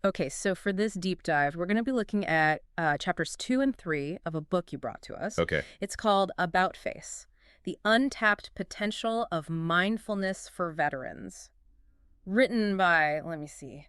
Okay, so for this deep dive, we're going to be looking at chapters 2 and 3 of a book you brought to us. Okay. It's called About Face, The Untapped Potential of Mindfulness for Veterans. Written by, let me see,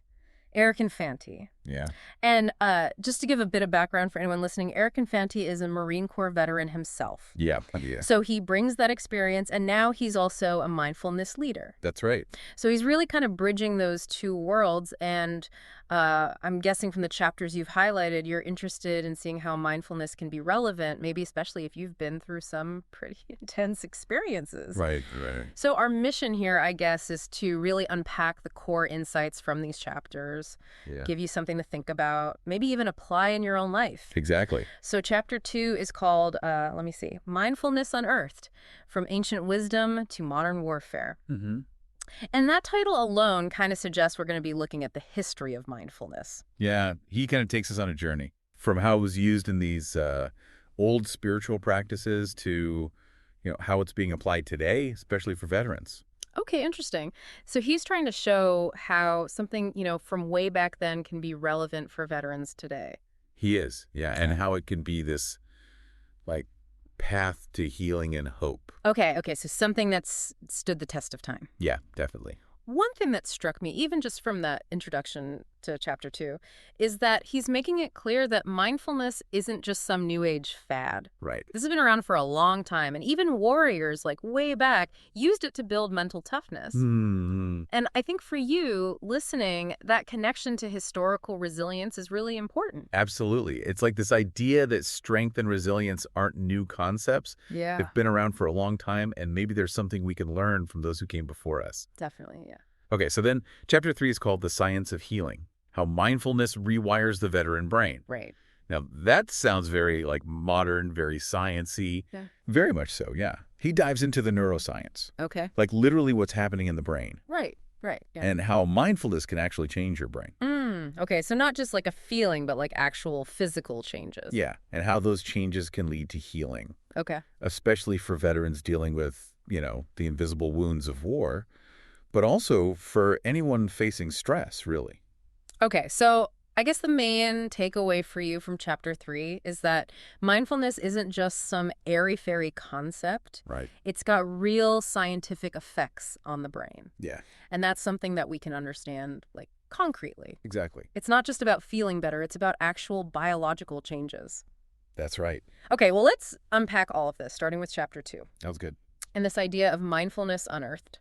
Eric Infanti. Yeah. And just to give a bit of background for anyone listening, Eric Infanti is a Marine Corps veteran himself. Yeah, plenty. Yeah. So he brings that experience, and now he's also a mindfulness leader. That's right. So he's really kind of bridging those two worlds, and I'm guessing from the chapters you've highlighted, you're interested in seeing how mindfulness can be relevant, maybe especially if you've been through some pretty intense experiences. Right. So our mission here, I guess, is to really unpack the core insights from these chapters, Yeah. give you something to think about, maybe even apply in your own life. Exactly. So chapter 2 is called, let me see, Mindfulness Unearthed, From Ancient Wisdom to Modern Warfare. Mm-hmm. And that title alone kind of suggests we're going to be looking at the history of mindfulness. Yeah, he kind of takes us on a journey from how it was used in these old spiritual practices to, how it's being applied today, especially for veterans. Okay, interesting. So he's trying to show how something, from way back then can be relevant for veterans today. He is, yeah, and how it can be this, path to healing and hope. Okay, so something that's stood the test of time. Yeah, definitely. One thing that struck me, even just from that introduction to chapter 2, is that he's making it clear that mindfulness isn't just some new age fad. Right. This has been around for a long time, and even warriors, way back, used it to build mental toughness. Mm-hmm. And I think for you, listening, that connection to historical resilience is really important. Absolutely. It's like this idea that strength and resilience aren't new concepts. Yeah. They've been around for a long time, and maybe there's something we can learn from those who came before us. Definitely, yeah. Okay, so then chapter 3 is called The Science of Healing, How Mindfulness Rewires the Veteran Brain. Right. Now, that sounds very modern, very science-y. Yeah. Very much so, yeah. He dives into the neuroscience, Okay. literally what's happening in the brain, Right. Yeah. and how mindfulness can actually change your brain. Okay, so not just a feeling, but actual physical changes. Yeah, and how those changes can lead to healing, Okay. especially for veterans dealing with, the invisible wounds of war, but also for anyone facing stress, really. Okay, so I guess the main takeaway for you from chapter 3 is that mindfulness isn't just some airy-fairy concept. Right. It's got real scientific effects on the brain. Yeah, And that's something that we can understand, concretely. exactly. It's not just about feeling better, it's about actual biological changes. That's right. Okay, well, let's unpack all of this, starting with chapter 2. That was good. And this idea of mindfulness unearthed.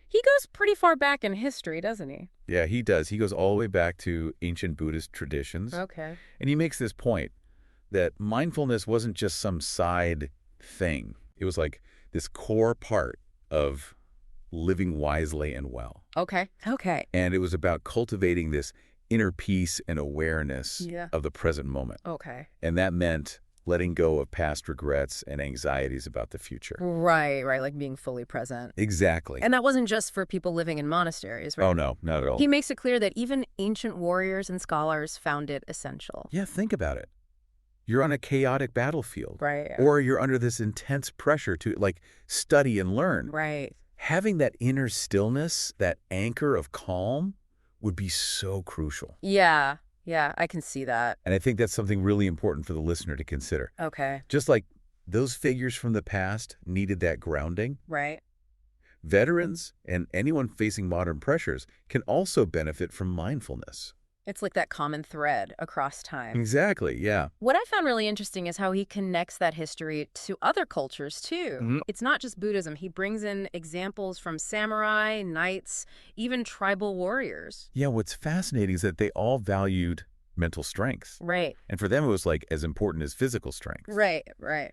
He goes pretty far back in history, doesn't he? Yeah, he does. He goes all the way back to ancient Buddhist traditions. Okay. And he makes this point that mindfulness wasn't just some side thing. It was this core part of living wisely and well. Okay. And it was about cultivating this inner peace and awareness Yeah. of the present moment. Okay. And that meant letting go of past regrets and anxieties about the future. Right, being fully present. Exactly. And that wasn't just for people living in monasteries, right? Oh, no, not at all. He makes it clear that even ancient warriors and scholars found it essential. Yeah, think about it. You're on a chaotic battlefield. Right. Or you're under this intense pressure to study and learn. Right. Having that inner stillness, that anchor of calm, would be so crucial. Yeah, I can see that. And I think that's something really important for the listener to consider. Okay. Just like those figures from the past needed that grounding, Right. veterans and anyone facing modern pressures can also benefit from mindfulness. It's like that common thread across time. Exactly, yeah. What I found really interesting is how he connects that history to other cultures, too. Mhm. It's not just Buddhism. He brings in examples from samurai, knights, even tribal warriors. Yeah, what's fascinating is that they all valued mental strength. Right. And for them, it was as important as physical strength. Right.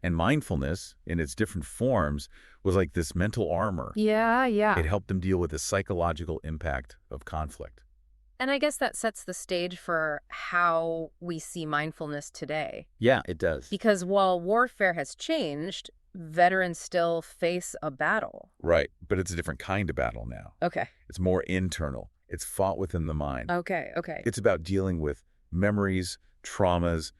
And mindfulness, in its different forms, was like this mental armor. Yeah. It helped them deal with the psychological impact of conflict. And I guess that sets the stage for how we see mindfulness today. Yeah, it does. Because while warfare has changed, veterans still face a battle. Right, but it's a different kind of battle now. Okay. It's more internal. It's fought within the mind. Okay. It's about dealing with memories, traumas,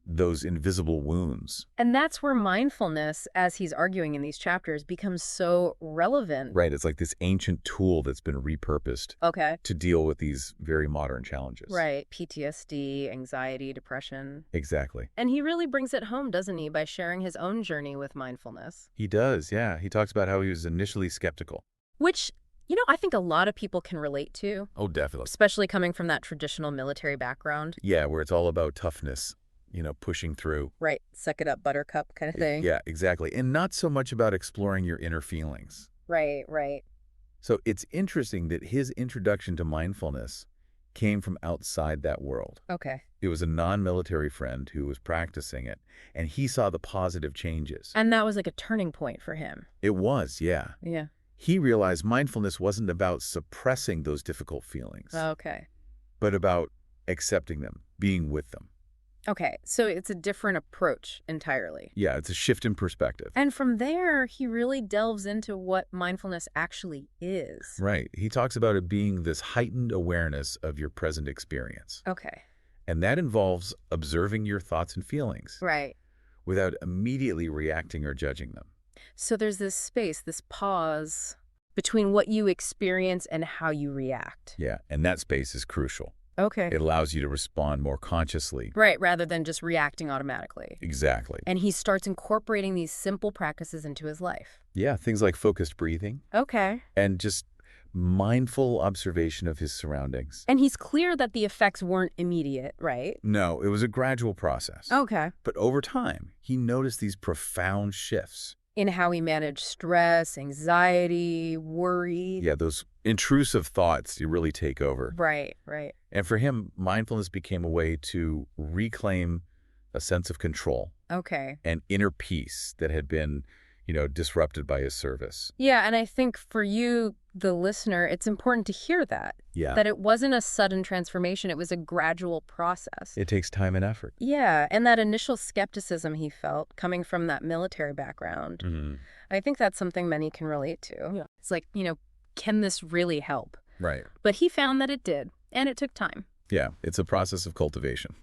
those invisible wounds. And that's where mindfulness, as he's arguing in these chapters, becomes so relevant. Right. It's like this ancient tool that's been repurposed Okay. to deal with these very modern challenges. Right. PTSD, anxiety, depression. Exactly. And he really brings it home, doesn't he, by sharing his own journey with mindfulness? He does, yeah. He talks about how he was initially skeptical. Which, I think a lot of people can relate to, Oh, definitely. especially coming from that traditional military background. Yeah, where it's all about toughness, pushing through. Right. Suck it up, buttercup kind of thing. Yeah, exactly. And not so much about exploring your inner feelings. Right, right. So it's interesting that his introduction to mindfulness came from outside that world. Okay. It was a non-military friend who was practicing it, and he saw the positive changes. And that was like a turning point for him. It was, yeah. Yeah. He realized mindfulness wasn't about suppressing those difficult feelings, Okay. but about accepting them, being with them. Okay. So it's a different approach entirely. Yeah, it's a shift in perspective. And from there, he really delves into what mindfulness actually is. Right. He talks about it being this heightened awareness of your present experience. Okay. And that involves observing your thoughts and feelings Right. without immediately reacting or judging them. So there's this space, this pause between what you experience and how you react. Yeah, and that space is crucial. Okay. It allows you to respond more consciously. Right, rather than just reacting automatically. Exactly. And he starts incorporating these simple practices into his life. Yeah, things like focused breathing Okay. and just mindful observation of his surroundings. And he's clear that the effects weren't immediate, right? No, it was a gradual process. Okay. But over time, he noticed these profound shifts. In how he managed stress, anxiety, worry. Yeah, those intrusive thoughts you really take over. Right, right. And for him, mindfulness became a way to reclaim a sense of control Okay. and inner peace that had been, disrupted by his service. Yeah, and I think for you, the listener, it's important to hear that. Yeah. That it wasn't a sudden transformation, it was a gradual process. It takes time and effort. Yeah, and that initial skepticism he felt coming from that military background, Mm-hmm. I think that's something many can relate to. Yeah. It's like, can this really help? Right. But he found that it did, and it took time. Yeah, it's a process of cultivation.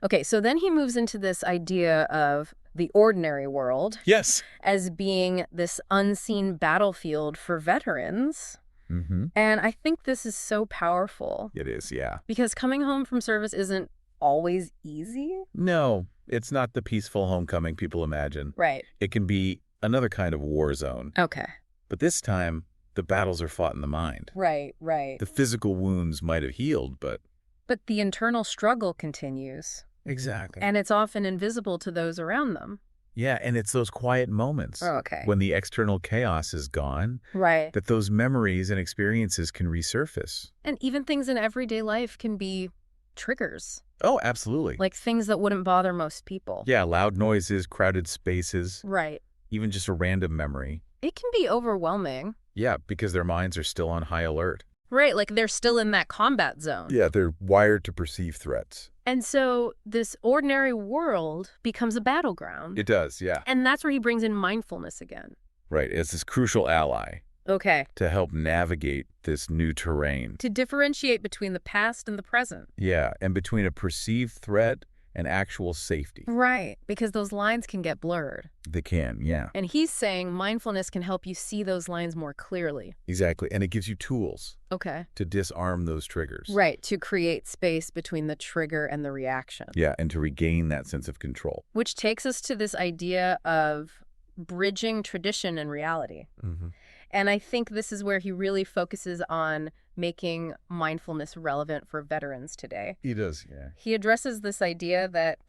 Okay, so then he moves into this idea of the ordinary world Yes. as being this unseen battlefield for veterans. Mm-hmm. And I think this is so powerful It is, yeah. because coming home from service isn't always easy. No, it's not the peaceful homecoming people imagine. Right. It can be another kind of war zone. Okay. But this time, the battles are fought in the mind. Right, right. The physical wounds might have healed, but... But the internal struggle continues. Exactly. And it's often invisible to those around them. Yeah, and it's those quiet moments Okay. when the external chaos is gone Right. that those memories and experiences can resurface. And even things in everyday life can be triggers, Oh, absolutely. like things that wouldn't bother most people. Yeah, loud noises, crowded spaces, Right. even just a random memory. It can be overwhelming. Yeah, because their minds are still on high alert. Right, like they're still in that combat zone. Yeah, they're wired to perceive threats. And so this ordinary world becomes a battleground. It does, yeah. And that's where he brings in mindfulness again. Right, it's this crucial ally Okay. to help navigate this new terrain. To differentiate between the past and the present. Yeah, and between a perceived threat and actual safety. Right, because those lines can get blurred. They can, yeah. And he's saying mindfulness can help you see those lines more clearly. Exactly, and it gives you tools Okay. to disarm those triggers. Right, to create space between the trigger and the reaction. Yeah, and to regain that sense of control. Which takes us to this idea of bridging tradition and reality. Mm-hmm. And I think this is where he really focuses on making mindfulness relevant for veterans today. He does, yeah. He addresses this idea that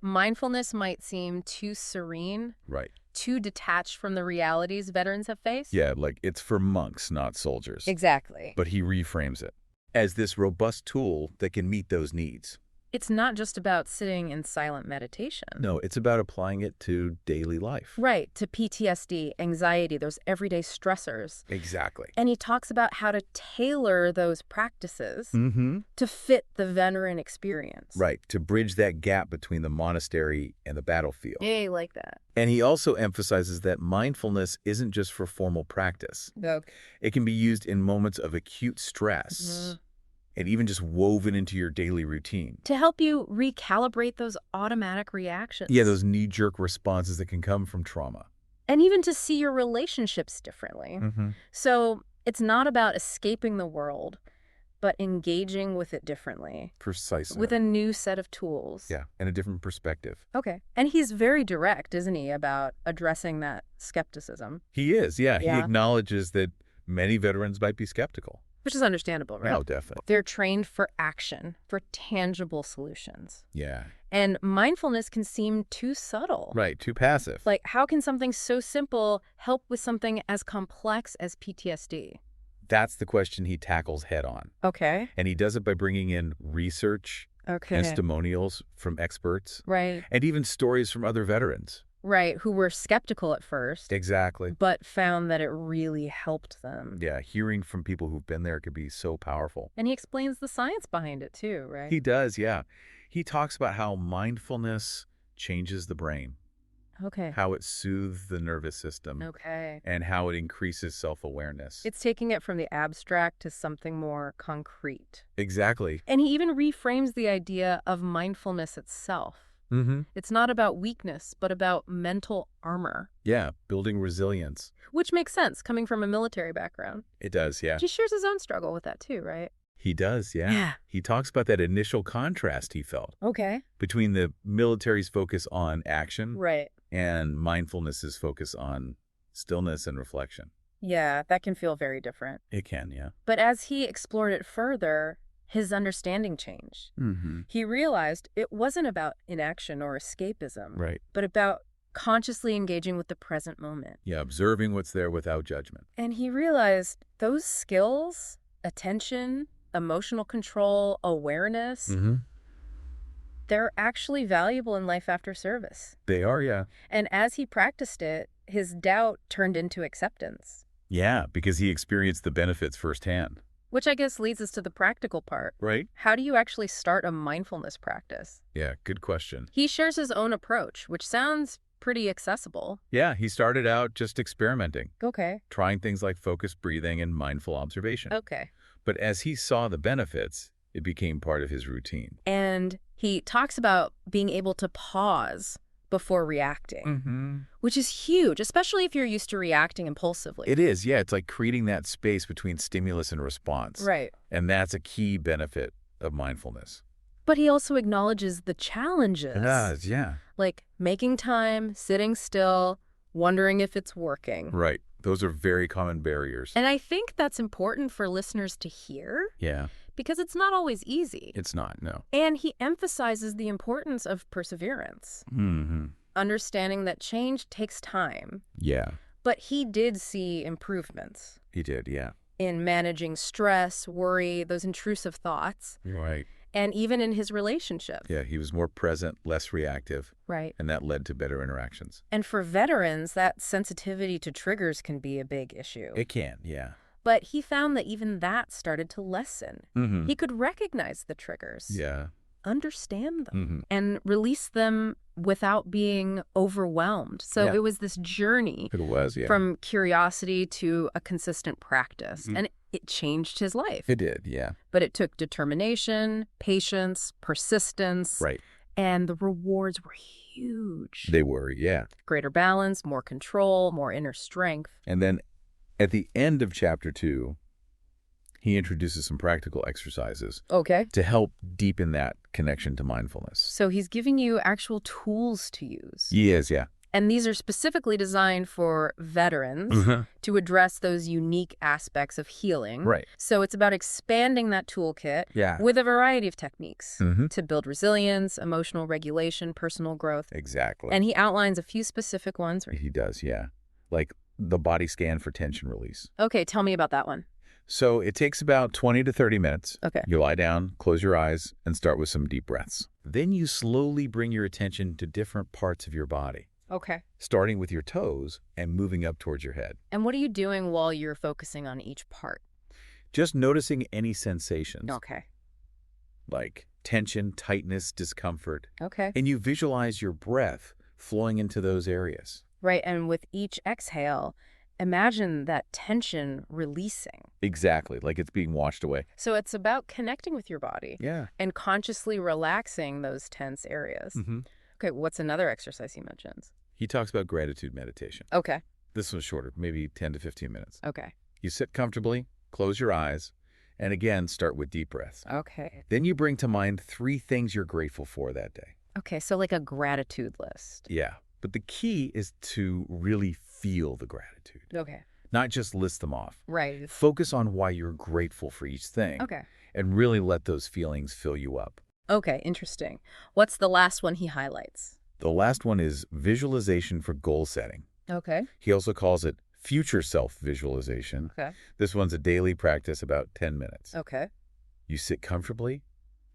mindfulness might seem too serene, Right. too detached from the realities veterans have faced. Yeah, like it's for monks, not soldiers. Exactly. But he reframes it as this robust tool that can meet those needs. It's not just about sitting in silent meditation. No, it's about applying it to daily life. Right, to PTSD, anxiety, those everyday stressors. Exactly. And he talks about how to tailor those practices Mm-hmm. to fit the veteran experience. Right, to bridge that gap between the monastery and the battlefield. Yeah, I like that. And he also emphasizes that mindfulness isn't just for formal practice. Okay. It can be used in moments of acute stress and even just woven into your daily routine. To help you recalibrate those automatic reactions. Yeah, those knee-jerk responses that can come from trauma. And even to see your relationships differently. So it's not about escaping the world, but engaging with it differently. Precisely. With a new set of tools. Yeah, and a different perspective. Okay. And he's very direct, isn't he, about addressing that skepticism? He is, yeah. He acknowledges that many veterans might be skeptical. Which is understandable, right? No, definitely. They're trained for action, for tangible solutions. Yeah. And mindfulness can seem too subtle. Right, too passive. Like, how can something so simple help with something as complex as PTSD? That's the question he tackles head on. Okay. And he does it by bringing in research, testimonials from experts, right, and even stories from other veterans. Right, who were skeptical at first. Exactly. But found that it really helped them. Yeah, hearing from people who've been there could be so powerful. And he explains the science behind it too, right? He does, yeah. He talks about how mindfulness changes the brain. Okay. How it soothes the nervous system. Okay. And how it increases self-awareness. It's taking it from the abstract to something more concrete. Exactly. And he even reframes the idea of mindfulness itself. It's not about weakness, but about mental armor. Yeah, building resilience. Which makes sense, coming from a military background. It does, yeah. He shares his own struggle with that too, right? He does, yeah. He talks about that initial contrast he felt. Okay. Between the military's focus on action. Right. And mindfulness's focus on stillness and reflection. Yeah, that can feel very different. It can, yeah. But as he explored it further, his understanding changed. He realized it wasn't about inaction or escapism, right, but about consciously engaging with the present moment. Yeah, observing what's there without judgment. And he realized those skills, attention, emotional control, awareness, they're actually valuable in life after service. They are, yeah. And as he practiced it, his doubt turned into acceptance. Yeah, because he experienced the benefits firsthand. Which I guess leads us to the practical part. Right. How do you actually start a mindfulness practice? Yeah, good question. He shares his own approach, which sounds pretty accessible. Yeah, he started out just experimenting. Okay. Trying things like focused breathing and mindful observation. Okay. But as he saw the benefits, it became part of his routine. And he talks about being able to pause before reacting, which is huge, especially if you're used to reacting impulsively. It is, yeah. It's like creating that space between stimulus and response. Right. And that's a key benefit of mindfulness. But he also acknowledges the challenges. It does, yeah. Like making time, sitting still, wondering if it's working. Right. Those are very common barriers. And I think that's important for listeners to hear. Yeah. Because it's not always easy. It's not, no. And he emphasizes the importance of perseverance. Understanding that change takes time. Yeah. But he did see improvements. He did, yeah. In managing stress, worry, those intrusive thoughts. Right. And even in his relationship. Yeah, he was more present, less reactive. Right. And that led to better interactions. And for veterans, that sensitivity to triggers can be a big issue. It can, yeah. But he found that even that started to lessen. He could recognize the triggers. Yeah. Understand them. And release them without being overwhelmed. So it was this journey. It was, yeah. From curiosity to a consistent practice. And it changed his life. It did, yeah. But it took determination, patience, persistence. Right. And the rewards were huge. They were, yeah. Greater balance, more control, more inner strength. And then at the end of chapter 2, he introduces some practical exercises. Okay. To help deepen that connection to mindfulness. So he's giving you actual tools to use. He is, yeah. And these are specifically designed for veterans to address those unique aspects of healing. Right. So it's about expanding that toolkit with a variety of techniques to build resilience, emotional regulation, personal growth. Exactly. And he outlines a few specific ones. He does, yeah. Like the body scan for tension release. Okay, tell me about that one. So it takes about 20 to 30 minutes. Okay. You lie down, close your eyes, and start with some deep breaths. Then you slowly bring your attention to different parts of your body. Okay. Starting with your toes and moving up towards your head. And what are you doing while you're focusing on each part? Just noticing any sensations. Okay. Like tension, tightness, discomfort. Okay. And you visualize your breath flowing into those areas. Right, and with each exhale, imagine that tension releasing. Exactly, like it's being washed away. So it's about connecting with your body Yeah. and consciously relaxing those tense areas. Okay, what's another exercise he mentions? He talks about gratitude meditation. Okay. This one's shorter, maybe 10 to 15 minutes. Okay. You sit comfortably, close your eyes, and again, start with deep breaths. Okay. Then you bring to mind 3 things you're grateful for that day. Okay, so like a gratitude list. Yeah, but the key is to really feel the gratitude, Okay. not just list them off. Right. Focus on why you're grateful for each thing. Okay. And really let those feelings fill you up. Okay, interesting. What's the last one he highlights? The last one is visualization for goal setting. Okay. He also calls it future self-visualization. Okay. This one's a daily practice, about 10 minutes. Okay. You sit comfortably,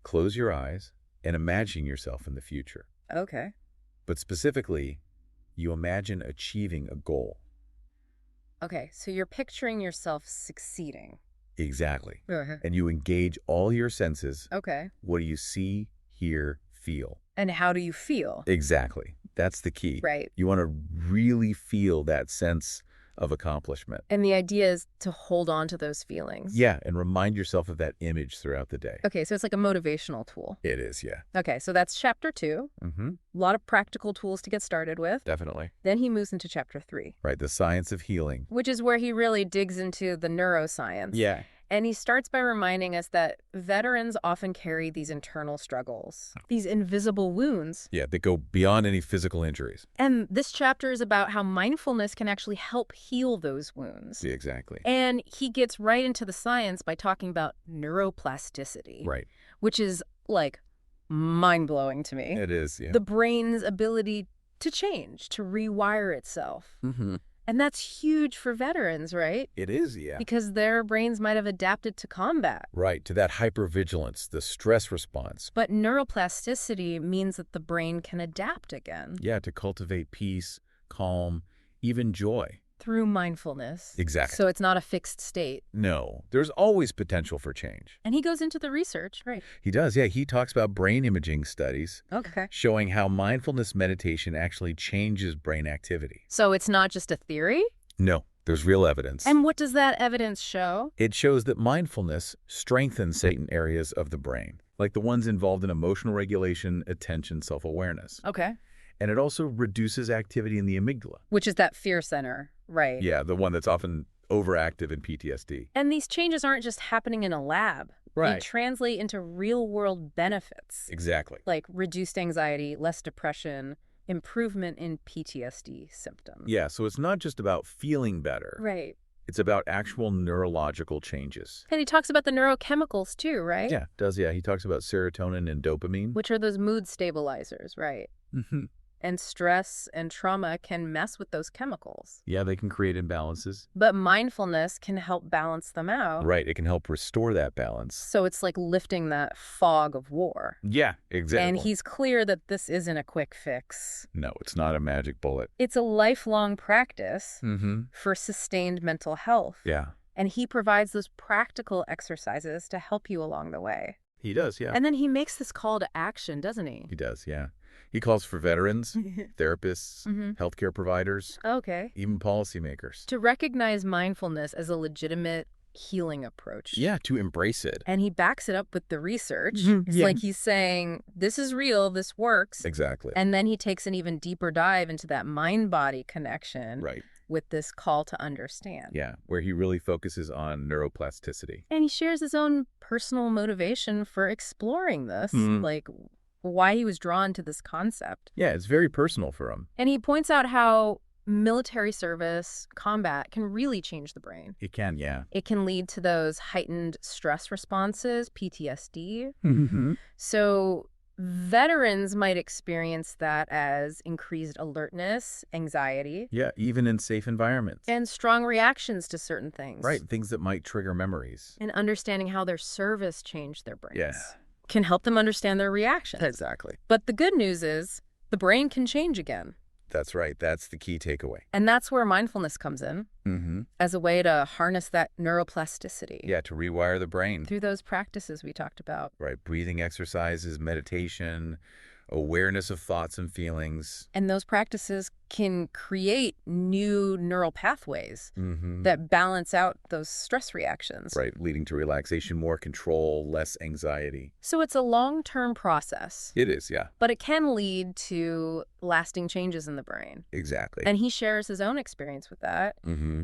close your eyes, and imagine yourself in the future. Okay. But specifically, you imagine achieving a goal. Okay, so you're picturing yourself succeeding. Exactly. Uh-huh. And you engage all your senses. Okay. What do you see, hear, feel? And how do you feel? Exactly. That's the key. Right. You want to really feel that sense of accomplishment. And the idea is to hold on to those feelings. Yeah, and remind yourself of that image throughout the day. Okay, so it's like a motivational tool. It is, yeah. Okay, so that's chapter 2. Mm-hmm. A lot of practical tools to get started with. Definitely. Then he moves into chapter 3. Right, the science of healing. Which is where he really digs into the neuroscience. Yeah. And he starts by reminding us that veterans often carry these internal struggles, these invisible wounds. Yeah, that go beyond any physical injuries. And this chapter is about how mindfulness can actually help heal those wounds. Yeah, exactly. And he gets right into the science by talking about neuroplasticity. Right. Which is, like, mind-blowing to me. It is, yeah. The brain's ability to change, to rewire itself. Mm-hmm. And that's huge for veterans, right? It is, yeah. Because their brains might have adapted to combat. Right, to that hypervigilance, the stress response. But neuroplasticity means that the brain can adapt again. Yeah, to cultivate peace, calm, even joy. Through mindfulness. Exactly. So it's not a fixed state. No, there's always potential for change. And he goes into the research, right? He does, yeah. He talks about brain imaging studies Okay. showing how mindfulness meditation actually changes brain activity. So it's not just a theory? No, there's real evidence. And what does that evidence show? It shows that mindfulness strengthens certain areas of the brain, like the ones involved in emotional regulation, attention, self-awareness. Okay. And it also reduces activity in the amygdala. Which is that fear center, right? Yeah, the one that's often overactive in PTSD. And these changes aren't just happening in a lab. They Right. translate into real-world benefits. Exactly. Like reduced anxiety, less depression, improvement in PTSD symptoms. Yeah, so it's not just about feeling better. Right. It's about actual neurological changes. And he talks about the neurochemicals too, right? Yeah, does, yeah. He talks about serotonin and dopamine. Which are those mood stabilizers, right? Mm-hmm. And stress and trauma can mess with those chemicals. Yeah, they can create imbalances. But mindfulness can help balance them out. Right, it can help restore that balance. So it's like lifting that fog of war. Yeah, exactly. And he's clear that this isn't a quick fix. No, it's not a magic bullet. It's a lifelong practice Mm-hmm. for sustained mental health. Yeah, And he provides those practical exercises to help you along the way. he does, yeah. And then he makes this call to action, doesn't he? He does, yeah. He calls for veterans, therapists, healthcare providers, Okay. even policymakers. To recognize mindfulness as a legitimate healing approach. Yeah, to embrace it. And he backs it up with the research. Mhm, It's yeah. like he's saying, this is real, this works. Exactly. And then he takes an even deeper dive into that mind-body connection Right. with this call to understand. Yeah, where he really focuses on neuroplasticity. And he shares his own personal motivation for exploring this, Mhm. like why he was drawn to this concept. Yeah, it's very personal for him. And he points out how military service, combat, can really change the brain. It can, yeah. It can lead to those heightened stress responses, PTSD. Mm-hmm. So veterans might experience that as increased alertness, anxiety, Yeah, even in safe environments. and strong reactions to certain things. Right, things that might trigger memories. And understanding how their service changed their brains Yeah. can help them understand their reactions. Exactly. But the good news is the brain can change again. That's right. That's the key takeaway. And that's where mindfulness comes in Mm-hmm. as a way to harness that neuroplasticity Yeah, to rewire the brain. through those practices we talked about. Right, breathing exercises, meditation, awareness of thoughts and feelings. And those practices can create new neural pathways that balance out those stress reactions. Right, leading to relaxation, more control, less anxiety. So it's a long-term process. It is, yeah. But it can lead to lasting changes in the brain. Exactly. And he shares his own experience with that,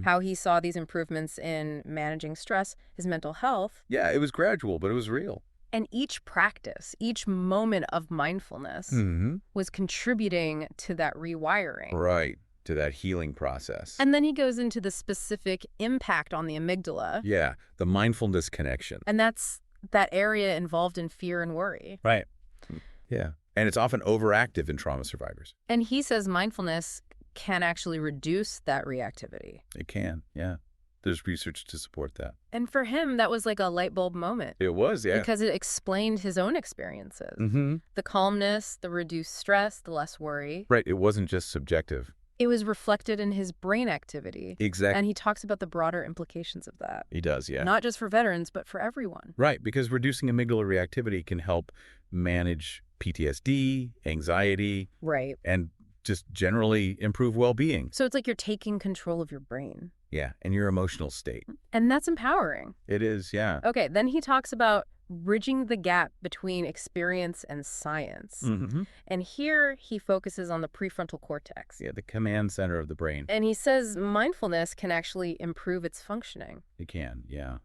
how he saw these improvements in managing stress, his mental health. Yeah, it was gradual, but it was real. And each practice, each moment of mindfulness was contributing to that rewiring. Right, to that healing process. And then he goes into the specific impact on the amygdala. Yeah, the mindfulness connection. And that's that area involved in fear and worry. Right. Yeah. And it's often overactive in trauma survivors. And he says mindfulness can actually reduce that reactivity. It can, yeah. There's research to support that. And for him, that was like a light bulb moment. It was, yeah. Because it explained his own experiences. The calmness, the reduced stress, the less worry. Right, it wasn't just subjective. It was reflected in his brain activity. Exactly. And he talks about the broader implications of that. He does, yeah. Not just for veterans, but for everyone. Right, because reducing amygdala reactivity can help manage PTSD, anxiety. Right. And just generally improve well-being. So it's like you're taking control of your brain. Yeah, and your emotional state. And that's empowering. It is, yeah. Okay, then he talks about bridging the gap between experience and science. And here he focuses on the prefrontal cortex. Yeah, the command center of the brain. And he says mindfulness can actually improve its functioning. It can, yeah.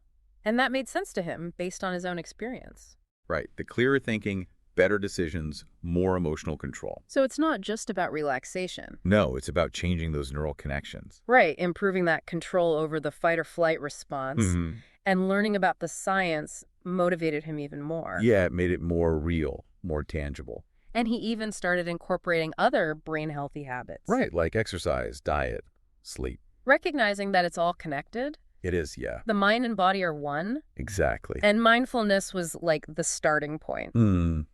And that made sense to him based on his own experience. Right, the clearer thinking, better decisions, more emotional control. So it's not just about relaxation. No, it's about changing those neural connections. Right, improving that control over the fight or flight response. And learning about the science motivated him even more. Yeah, it made it more real, more tangible. And he even started incorporating other brain-healthy habits. Right, like exercise, diet, sleep. Recognizing that it's all connected. It is, yeah. The mind and body are one. Exactly. And mindfulness was like the starting point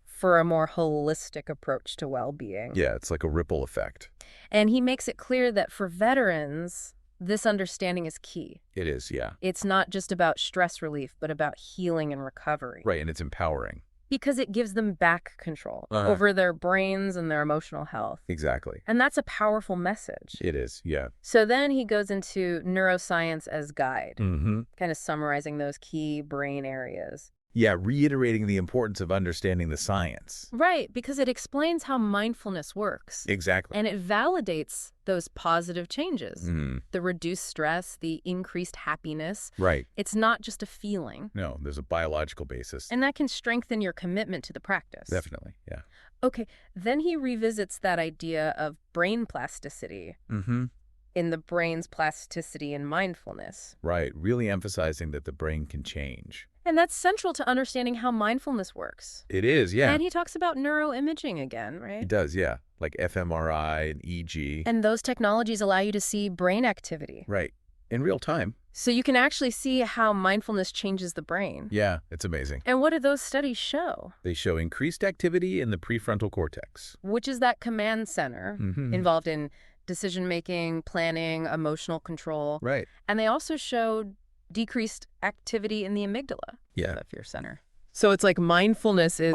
for a more holistic approach to well-being. Yeah, it's like a ripple effect. And he makes it clear that for veterans, this understanding is key. It is, yeah. It's not just about stress relief, but about healing and recovery. Right, and it's empowering. Because it gives them back control over their brains and their emotional health. Exactly. And that's a powerful message. It is, yeah. So then he goes into neuroscience as guide, kind of summarizing those key brain areas. Yeah, reiterating the importance of understanding the science. Right, because it explains how mindfulness works. Exactly. And it validates those positive changes. The reduced stress, the increased happiness. Right. It's not just a feeling. No, there's a biological basis. And that can strengthen your commitment to the practice. Definitely, yeah. Okay, then he revisits that idea of brain plasticity in the brain's plasticity and mindfulness. Right, really emphasizing that the brain can change. And that's central to understanding how mindfulness works. It is, yeah. And he talks about neuroimaging again, right? He does, yeah. Like fMRI and EEG. And those technologies allow you to see brain activity. Right. In real time. So you can actually see how mindfulness changes the brain. Yeah, it's amazing. And what do those studies show? They show increased activity in the prefrontal cortex. Which is that command center involved in decision-making, planning, emotional control. Right. And they also showed decreased activity in the amygdala, Yeah. the fear center. So it's like mindfulness is